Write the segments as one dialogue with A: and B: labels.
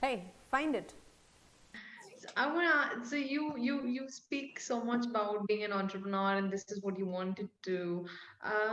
A: Hey, find it.
B: I want to. So you speak so much about being an entrepreneur, and this is what you wanted to.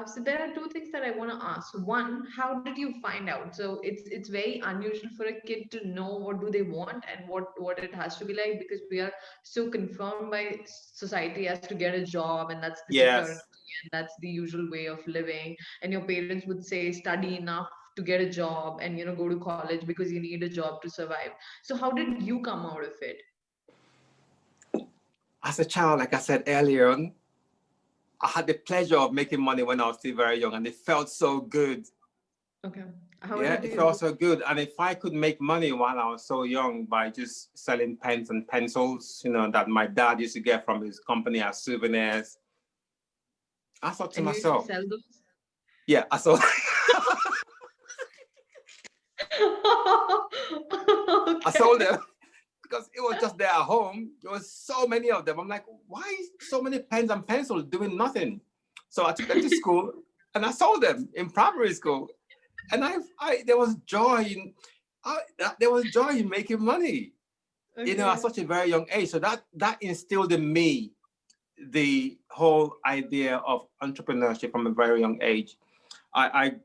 B: So there are two things that I want to ask. One, how did you find out? So it's very unusual for a kid to know what do they want and what it has to be like, because we are so confirmed by society as to get a job, and that's the security,
C: Yes.
B: and that's the usual way of living. And your parents would say study enough to get a job, and go to college because you need a job to survive. So how did you come out of it?
C: As a child, like I said earlier on, I had the pleasure of making money when I was still very young, and it felt so good.
B: Okay. How
C: Yeah,
B: did
C: it
B: you?
C: felt so good. And if I could make money while I was so young by just selling pens and pencils, that my dad used to get from his company as souvenirs, I thought to
B: And you used to
C: myself,
B: sell those?
C: yeah, I saw, I sold
B: Okay.
C: them because it was just there at home. There was so many of them. I'm like, why so many pens and pencils doing nothing? So I took them to school and I sold them in primary school. And there was joy there was joy in making money, at
B: Okay.
C: such a very young age. So that instilled in me the whole idea of entrepreneurship from a very young age. I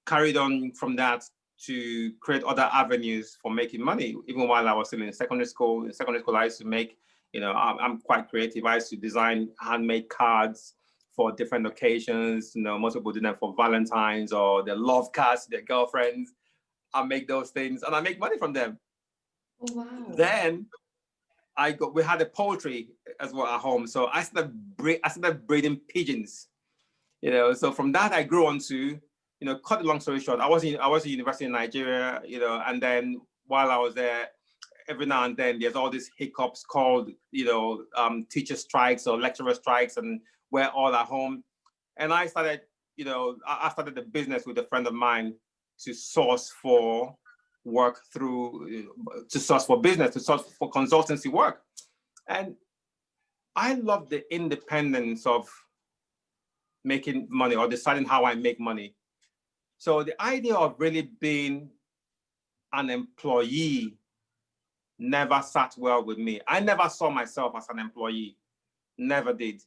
C: carried on from that to create other avenues for making money, even while I was still in secondary school. In secondary school, I used to make, I'm quite creative. I used to design handmade cards for different occasions. Most people do them for Valentine's or their love cards to their girlfriends. I make those things and I make money from them.
B: Oh, wow.
C: Then we had a poultry as well at home. So I started breeding pigeons. So from that I grew on to, cut the long story short, I was in university in Nigeria, and then while I was there, every now and then there's all these hiccups called, teacher strikes or lecturer strikes, and we're all at home. And I started, I started the business with a friend of mine to source for work to source for business, to source for consultancy work. And I love the independence of making money or deciding how I make money. So the idea of really being an employee never sat well with me. I never saw myself as an employee, never did.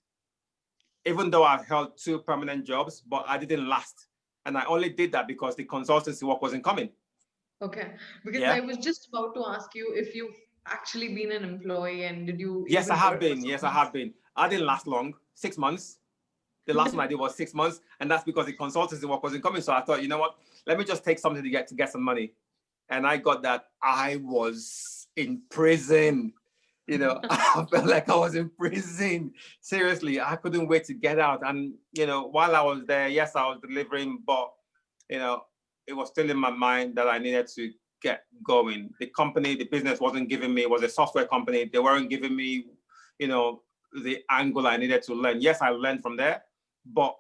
C: Even though I held two permanent jobs, but I didn't last. And I only did that because the consultancy work wasn't coming.
B: Okay. Because I
C: Yeah.
B: was just about to ask you if you've actually been an employee and did you
C: Yes, I
B: even
C: have
B: work for
C: been. Yes, I
B: someone?
C: have been. I didn't last long, 6 months. The last one I did was 6 months, and that's because the consultancy work wasn't coming. So I thought, you know what? Let me just take something to get some money. And I got that. I was in prison. I felt like I was in prison. Seriously, I couldn't wait to get out. And while I was there, yes, I was delivering, but you know, it was still in my mind that I needed to get going. The business wasn't giving me. It was a software company. They weren't giving me, you know, the angle I needed to learn. Yes, I learned from there, but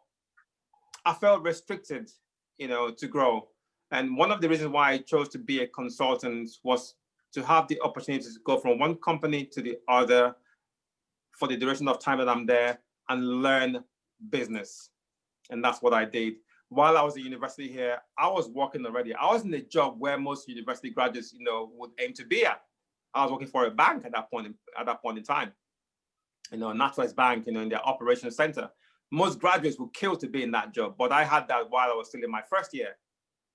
C: I felt restricted, to grow. And one of the reasons why I chose to be a consultant was to have the opportunity to go from one company to the other for the duration of time that I'm there and learn business. And that's what I did. While I was at university here, I was working already. I was in a job where most university graduates, would aim to be at. I was working for a bank at that point in time, NatWest Bank, in their operations center. Most graduates would kill to be in that job, but I had that while I was still in my first year.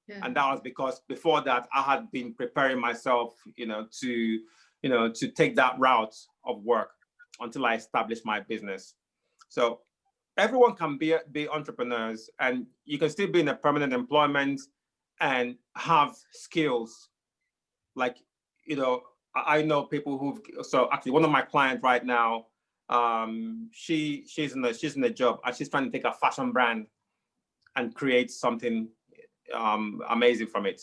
B: Yeah.
C: And that was because before that, I had been preparing myself, to take that route of work until I established my business. So everyone can be entrepreneurs, and you can still be in a permanent employment and have skills. Like, I know people so actually one of my clients right now, she's in a job and she's trying to take a fashion brand and create something amazing from it.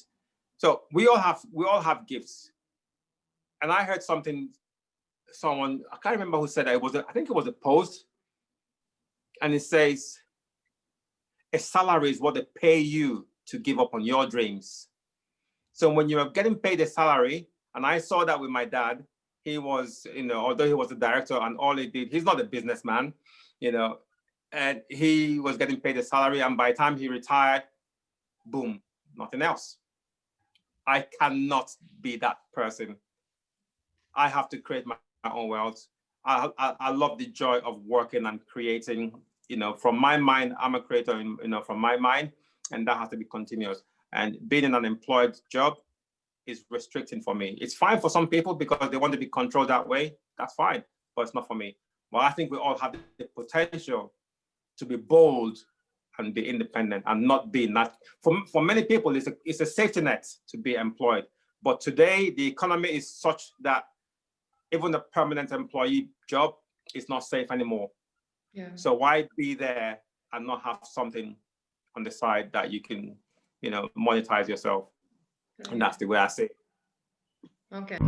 C: So we all have gifts. And I heard someone, I can't remember who said that. I think it was a post, and it says a salary is what they pay you to give up on your dreams. So when you're getting paid a salary, and I saw that with my dad, he was, although he was a director and all he did, he's not a businessman, you know, and he was getting paid a salary, and by the time he retired, boom, nothing else. I cannot be that person. I have to create my own wealth. I love the joy of working and creating. From my mind, I'm a creator. From my mind, and that has to be continuous. And being in an employed job is restricting for me. It's fine for some people because they want to be controlled that way. That's fine, but it's not for me. Well, I think we all have the potential to be bold and be independent and not be not. For many people, it's a safety net to be employed. But today, the economy is such that even a permanent employee job is not safe anymore.
B: Yeah.
C: So why be there and not have something on the side that you can, monetize yourself? And
B: Right.
C: that's the way I see it.
B: Okay.